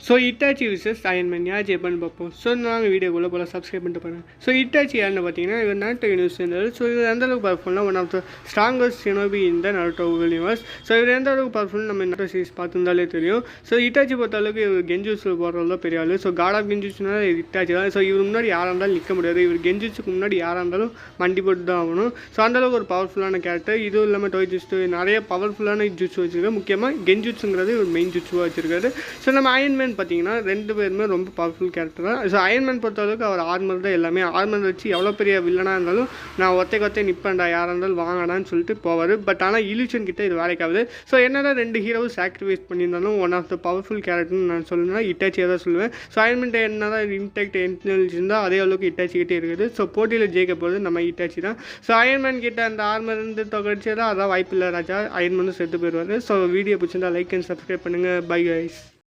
So Itachi versus Iron Man யார் ஜெயிப்பான்னு பார்ப்போம். So நாங்கள் வீடியோக்குள்ளே போல் சப்ஸ்கிரைப் பண்ணிட்டு பாருங்கள். ஸோ இட்டாச்சி யாருன்னு பார்த்தீங்கன்னா இவர் நாட்டோ யூனிவர்ஸ் இருந்தார். ஸோ இவர் எந்தளவுக்கு பவர்ஃபுல்னா one of the strongest shinobi இந்த நாட்டோ யூனிவர்ஸ். ஸோ இவர் எந்த அளவுக்கு பவர்ஃபுல் நம்ம நாட்டோ சீரிஸ் பார்த்துருந்தாலே தெரியும். ஸோ இட்டாச்சி பொறுத்த அளவுக்கு இவர் கெஞ்சுச்சு போடுறது தான் பெரிய ஆள். ஸோ காட் ஆஃப் கெஞ்சுச்சுனா இட்டாச்சி தான். ஸோ இவர் முன்னாடி யாராக இருந்தாலும் நிற்க முடியாது. இவர் கெஞ்சுச்சுக்கு முன்னாடி யாராக இருந்தாலும் மண்டி போட்டு தான் ஆகணும். ஸோ அந்தளவுக்கு ஒரு பவர்ஃபுல்லான கேரக்டர். இதுவும் இல்லாமல் டோய் ஜுட்ஸு நிறைய பவர்ஃபுல்லான ஜுட்ஸு வச்சுருக்காரு. முக்கியமாக கெஞ்சுச்சுங்கிறது ஒரு மெயின் ஜுட்ஸுவாக வச்சுருக்காரு. ஸோ நம்ம அயன்மேன் பார்த்தீங்கன்னா ரெண்டு பேருமே ரொம்ப பவர்ஃபுல் கேரக்டர் தான். ஸோ அயன்மேன் பொறுத்தளவுக்கு அவர் ஆர்மர் தான் எல்லாமே. ஆர்மர் வச்சு எவ்வளோ பெரிய வில்லனாக இருந்தாலும் நான் ஒத்தை நிற்பேன்டா யாராக இருந்தாலும் வாங்கடான்னு சொல்லிட்டு போவார். பட் ஆனால் இலியூஷன் கிட்ட இது வேலைக்காகுது. ஸோ என்னடா ரெண்டு ஹீரோவும் சாக்ரிஃபைஸ் பண்ணியிருந்தாலும் ஒன் ஆஃப் த பவர்ஃபுல் கேரக்டர்னு நான் சொல்லணும்னா இட்டாச்சியாக தான் சொல்லுவேன். ஸோ அயன்மேன் என்ன தான் இன்டெக்ட் இன்டெலிஜென்ஸ் இருந்தால் அதே அளவுக்கு இட்டாச்சி கிட்டே இருக்குது. ஸோ போட்டியில் ஜெயிக்க போகிறது நம்ம இட்டாச்சி தான். ஸோ அயன்மேன் கிட்ட அந்த ஆர்மர் இருந்து தொகைச்சா அதான் வாய்ப்பு இல்லை ராஜா. அயன்மேனும் செத்து போயிடுவார். ஸோ வீடியோ பிடிச்சிருந்தா லைக் அண்ட் சப்ஸ்கிரைப் பண்ணுங்கள். Bye guys.